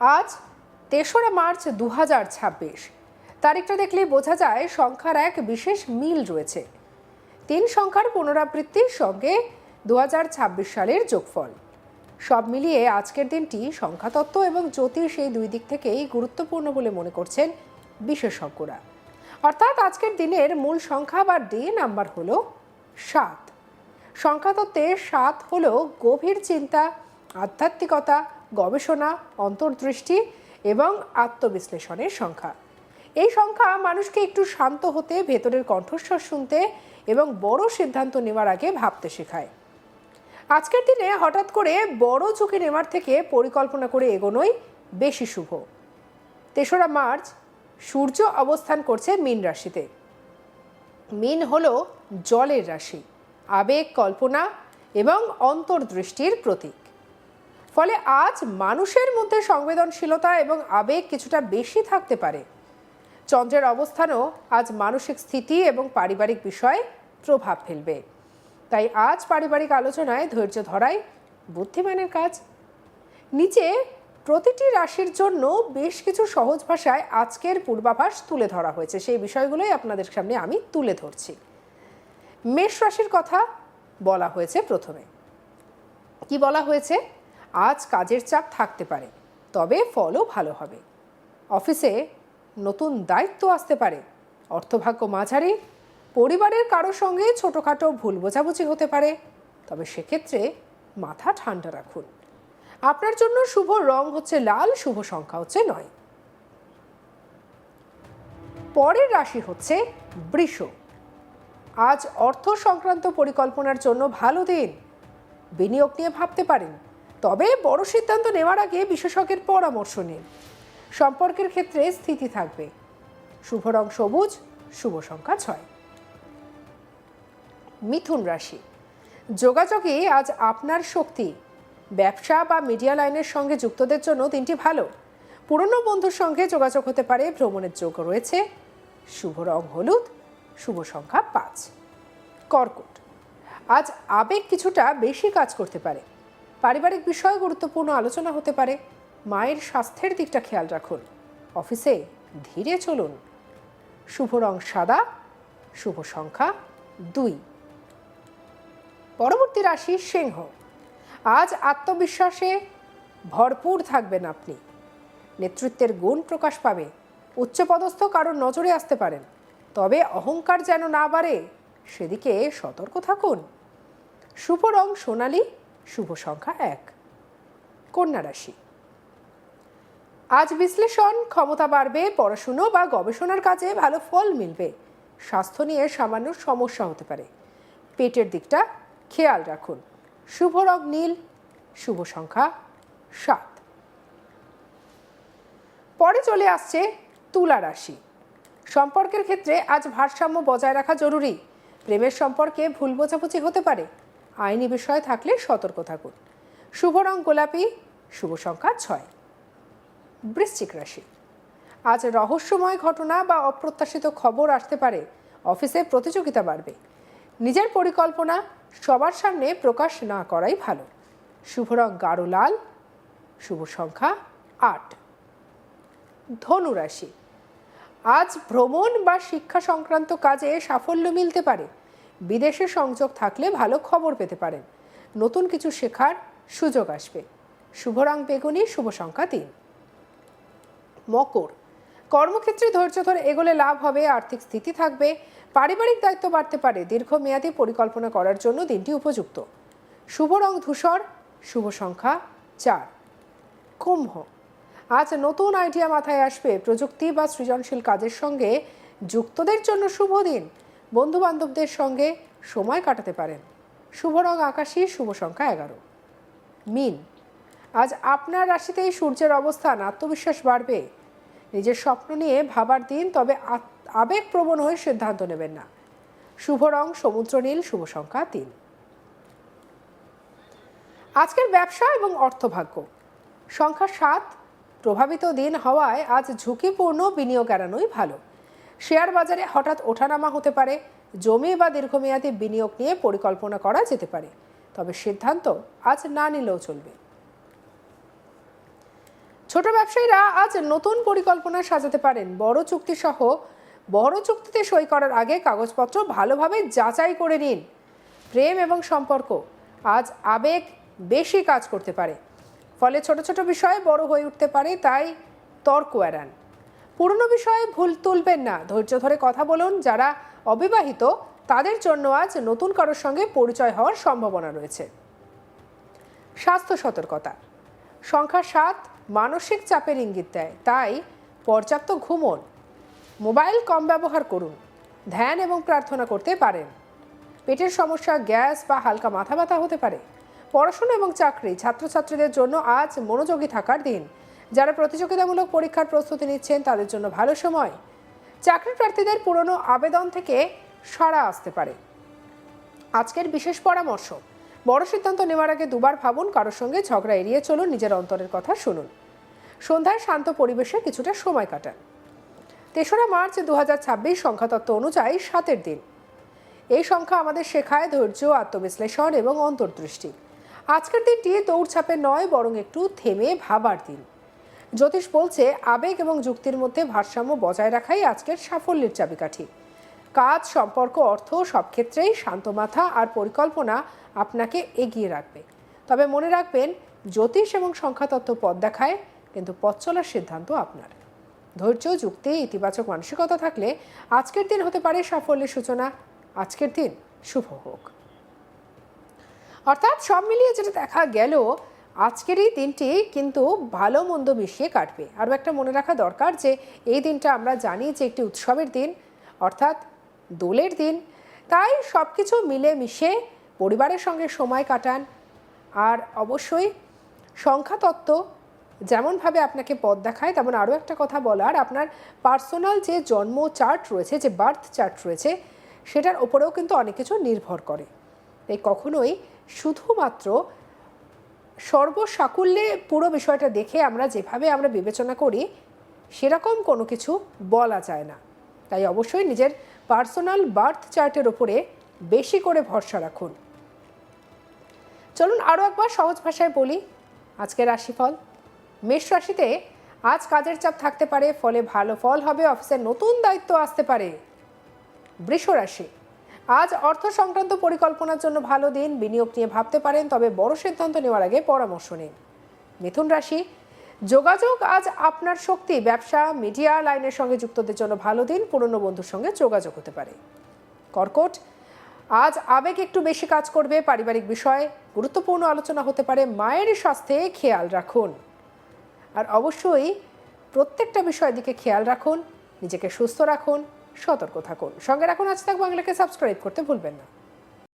আজ ৩রা মার্চ ২০২৬। তারিখটা দেখলেই বোঝা যায় সংখ্যার এক বিশেষ মিল রয়েছে। ৩ সংখ্যার পুনরাবৃত্তির সঙ্গে ২০২৬ সালের যোগফল। সব মিলিয়ে আজকের দিনটি সংখ্যাতত্ত্ব এবং জ্যোতিষ এই দুই দিক থেকেই গুরুত্বপূর্ণ বলে মনে করছেন বিশেষজ্ঞরা। অর্থাৎ আজকের দিনের মূল সংখ্যা বা ডে নাম্বার হলো ৭। সংখ্যাতত্ত্বে ৭ হলো গভীর চিন্তা, আধ্যাত্মিকতা, গবেষণা, অন্তর্দৃষ্টি এবং আত্মবিশ্লেষণের সংখ্যা। এই সংখ্যা মানুষকে একটু শান্ত হতে, ভেতরের কণ্ঠস্বর শুনতে এবং বড় সিদ্ধান্ত নেওয়ার আগে ভাবতে শেখায়। আজকের দিনে হঠাৎ করে বড় ঝুঁকি নেওয়ার থেকে পরিকল্পনা করে এগোনোই বেশি শুভ। ৩রা মার্চ সূর্য অবস্থান করছে মীন রাশিতে। মীন হলো জলের রাশি, আবেগ, কল্পনা এবং অন্তর্দৃষ্টির প্রতীক। ফলে আজ মানুষের মধ্যে সংবেদনশীলতা এবং আবেগ কিছুটা বেশি থাকতে পারে। চন্দ্রের অবস্থানও আজ মানসিক স্থিতি এবং পারিবারিক বিষয়ে প্রভাব ফেলবে। তাই আজ পারিবারিক আলোচনায় ধৈর্য ধরাই বুদ্ধিমানের কাজ। নিচে প্রতিটি রাশির জন্য বেশ কিছু সহজ ভাষায় আজকের পূর্বাভাস তুলে ধরা হয়েছে, সেই বিষয়গুলোই আপনাদের সামনে আমি তুলে ধরছি। মেষ রাশির কথা বলা হয়েছে। প্রথমে কি বলা হয়েছে? আজ কাজের চাপ থাকতে পারে, তবে ফলও ভালো হবে। অফিসে নতুন দায়িত্ব আসতে পারে। অর্থভাগ্য মাঝারি। পরিবারের কারোর সঙ্গে ছোটোখাটো ভুল বোঝাবুঝি হতে পারে, তবে সেক্ষেত্রে মাথা ঠান্ডা রাখুন। আপনার জন্য শুভ রং হচ্ছে লাল, শুভ সংখ্যা হচ্ছে ৯। পরের রাশি হচ্ছে বৃষ। আজ অর্থ সংক্রান্ত পরিকল্পনার জন্য ভালো দিন। বিনিয়োগ নিয়ে ভাবতে পারেন, তবে বড় সিদ্ধান্ত নেওয়ার আগে বিশেষজ্ঞের পরামর্শ নিন। সম্পর্কের ক্ষেত্রে স্থিতি থাকবে। শুভ রং সবুজ, শুভ সংখ্যা ৬। মিথুন রাশি। যোগাযোগে আজ আপনার শক্তি। ব্যবসা বা মিডিয়া লাইনের সঙ্গে যুক্তদের জন্য দিনটি ভালো। পুরনো বন্ধুর সঙ্গে যোগাযোগ হতে পারে, ভ্রমণের যোগ রয়েছে। শুভ রং হলুদ, শুভ সংখ্যা ৫। কর্কট। আজ আবেগ কিছুটা বেশি কাজ করতে পারে। পারিবারিক বিষয়ে গুরুত্বপূর্ণ আলোচনা হতে পারে। মায়ের স্বাস্থ্যের দিকটা খেয়াল রাখুন। অফিসে ধীরে চলুন। শুভ রং সাদা, শুভ সংখ্যা ২। পরবর্তী রাশি সিংহ। আজ আত্মবিশ্বাসে ভরপুর থাকবেন আপনি। নেতৃত্বের গুণ প্রকাশ পাবে। উচ্চপদস্থ কারোর নজরে আসতে পারেন, তবে অহংকার যেন না বাড়ে, সেদিকে সতর্ক থাকুন। শুভ রং সোনালী, শুভ সংখ্যা ১। কন্যা রাশি। আজ বিশ্লেষণ ক্ষমতা বাড়বে। পড়াশুনো বা গবেষণার কাজে ভালো ফল মিলবে। স্বাস্থ্য নিয়ে সামান্য সমস্যা হতে পারে। পেটের দিকটা খেয়াল রাখুন। শুভ রং নীল, শুভ সংখ্যা ৭। পরে চলে আসছে তুলা রাশি। সম্পর্কের ক্ষেত্রে আজ ভারসাম্য বজায় রাখা জরুরি। প্রেমের সম্পর্কে ভুল বোঝাবুঝি হতে পারে। আইনি বিষয় থাকলে সতর্ক থাকুন। শুভ রং গোলাপি, শুভ সংখ্যা ৬। বৃশ্চিক রাশি। আজ রহস্যময় ঘটনা বা অপ্রত্যাশিত খবর আসতে পারে। অফিসে প্রতিযোগিতা বাড়বে। নিজের পরিকল্পনা সবার সামনে প্রকাশ না করাই ভালো। শুভ রং গাঢ় লাল, শুভ সংখ্যা ৮। ধনু রাশি। আজ ভ্রমণ বা শিক্ষা সংক্রান্ত কাজে সাফল্য মিলতে পারে। বিদেশে সংযোগ থাকলে ভালো খবর পেতে পারেন। নতুন কিছু শেখার সুযোগ আসবে। শুভ রং বেগুনি, শুভ সংখ্যা ৩। মকর। কর্মক্ষেত্রে ধৈর্য ধরে এগোলে লাভ হবে। আর্থিক স্থিতি থাকবে। পারিবারিক দায়িত্ব বাড়তে পারে। দীর্ঘমেয়াদী পরিকল্পনা করার জন্য দিনটি উপযুক্ত। শুভ রং ধূসর, শুভ সংখ্যা ৪। কুম্ভ। আজ নতুন আইডিয়া মাথায় আসবে। প্রযুক্তি বা সৃজনশীল কাজের সঙ্গে যুক্তদের জন্য শুভ দিন। বন্ধু বান্ধবদের সঙ্গে সময় কাটাতে পারেন। শুভ রং আকাশী, শুভ সংখ্যা ১১। মীন। আজ আপনার রাশিতেই সূর্যের অবস্থান। আত্মবিশ্বাস বাড়বে। নিজের স্বপ্ন নিয়ে ভাবার দিন, তবে আবেগপ্রবণ হয়ে সিদ্ধান্ত নেবেন না। শুভ রং সমুদ্র নীল, শুভ সংখ্যা ৩। আজকের ব্যবসা এবং অর্থভাগ্য। সংখ্যা ৭ প্রভাবিত দিন হওয়ায় আজ ঝুঁকিপূর্ণ বিনিয়োগ এড়ানোই ভালো। শেয়ার বাজারে হঠাৎ ওঠানামা হতে পারে। জমি বা দীর্ঘমেয়াদী বিনিয়োগ নিয়ে পরিকল্পনা করা যেতে পারে, তবে সিদ্ধান্ত আজ না নিলেও চলবে। ছোট ব্যবসায়ীরা আজ নতুন পরিকল্পনা সাজাতে পারেন। বড় চুক্তিতে সই করার আগে কাগজপত্র ভালোভাবে যাচাই করে নিন। প্রেম এবং সম্পর্ক আজ আবেগ বেশি কাজ করতে পারে, ফলে ছোট ছোট বিষয় বড় হয়ে উঠতে পারে, তাই তর্ক এড়ান। পুরনো বিষয়ে ভুল তুলবেন না, ধৈর্য ধরে কথা বলুন। যারা অবিবাহিত তাদের জন্য আজ নতুন কারোর সঙ্গে পরিচয় হওয়ার সম্ভাবনা রয়েছে। স্বাস্থ্য সতর্কতা, সংখ্যা 7 মানসিক চাপের ইঙ্গিত দেয়, তাই পর্যাপ্ত ঘুমন। মোবাইল কম ব্যবহার করুন, ধ্যান এবং প্রার্থনা করতে পারেন। পেটের সমস্যা, গ্যাস বা হালকা মাথা ব্যথা হতে পারে। পড়াশোনা এবং চাকরি, ছাত্রছাত্রীদের জন্য আজ মনোযোগী থাকার দিন। যারা প্রতিযোগিতামূলক পরীক্ষার প্রস্তুতি নিচ্ছেন তাদের জন্য ভালো সময়। চাকরি প্রার্থীদের পুরনো আবেদন থেকে সাড়া আসতে পারে। আজকের বিশেষ পরামর্শ, বড় সিদ্ধান্ত নেওয়ার আগে দুবার ভাবুন। কারোর সঙ্গে ঝগড়া এড়িয়ে চলুন, নিজের অন্তরের কথা শুনুন। সন্ধ্যায় শান্ত পরিবেশে কিছুটা সময় কাটান। 3রা মার্চ 2026 সংখ্যাতত্ত্ব অনুযায়ী 7-এর দিন। এই সংখ্যা আমাদের শেখায় ধৈর্য, আত্মবিশ্লেষণ এবং অন্তর্দৃষ্টি। আজকের দিনটি দৌড়ঝাঁপের নয়, বরং একটু থেমে ভাবার দিন। জ্যোতিষ বলছে আবেগ এবং যুক্তির মধ্যে ভারসাম্য বজায় রাখাই আজকের সাফল্যের চাবিকাঠি। কাজ, সম্পর্ক, অর্থ সব ক্ষেত্রেই শান্ত মাথা আর পরিকল্পনা আপনাকে এগিয়ে রাখবে। তবে মনে রাখবেন, জ্যোতিষ এবং সংখ্যাতত্ত্ব পথ দেখায়, কিন্তু পথ চলার সিদ্ধান্ত আপনার। ধৈর্য, যুক্তি, ইতিবাচক মানসিকতা থাকলে আজকের দিন হতে পারে সাফল্যের সূচনা। আজকের দিন শুভ হোক। অর্থাৎ সব মিলিয়ে যেটা দেখা গেল, আজকের এই দিনটি কিন্তু ভালো মন্দ মিশিয়ে কাটবে। আরও একটা মনে রাখা দরকার যে এই দিনটা আমরা জানি যে একটি উৎসবের দিন, অর্থাৎ দোলের দিন। তাই সব কিছু মিলে মিশে পরিবারের সঙ্গে সময় কাটান। আর অবশ্যই সংখ্যাতত্ত্ব যেমনভাবে আপনাকে পথ দেখায়, তেমন আরও একটা কথা বলার, আপনার পার্সোনাল যে জন্ম চার্ট রয়েছে, যে বার্থ চার্ট রয়েছে, সেটার ওপরেও কিন্তু অনেক কিছু নির্ভর করে। তাই কখনোই শুধুমাত্র সর্বসাকুল্যে পুরো বিষয়টা দেখে আমরা যেভাবে আমরা বিবেচনা করি সেরকম কোনো কিছু বলা যায় না। তাই অবশ্যই নিজের পার্সোনাল বার্থ চার্টের ওপরে বেশি করে ভরসা রাখুন। চলুন আরও একবার সহজ ভাষায় বলি আজকের রাশিফল। মেষ রাশিতে আজ কাজের চাপ থাকতে পারে, ফলে ভালো ফল হবে। অফিসের নতুন দায়িত্ব আসতে পারে। বৃষ রাশি, আজ অর্থ সংক্রান্ত পরিকল্পনার জন্য ভালো দিন। বিনিয়োগ নিয়ে ভাবতে পারেন, তবে বড় সিদ্ধান্ত নেওয়ার আগে পরামর্শ নিন। মিথুন রাশি, যোগাযোগ আজ আপনার শক্তি। ব্যবসা, মিডিয়া লাইনের সঙ্গে যুক্তদের জন্য ভালো দিন। পুরনো বন্ধুর সঙ্গে যোগাযোগ হতে পারে। কর্কট, আজ আবেগ একটু বেশি কাজ করবে। পারিবারিক বিষয়ে গুরুত্বপূর্ণ আলোচনা হতে পারে। মায়ের স্বাস্থ্যে খেয়াল রাখুন। আর অবশ্যই প্রত্যেকটা বিষয়ের দিকে খেয়াল রাখুন, নিজেকে সুস্থ রাখুন, সতর্ক থাকুন। সঙ্গে রাখুন আজ তাক বাংলাকে সাবস্ক্রাইব করতে ভুলবেন না।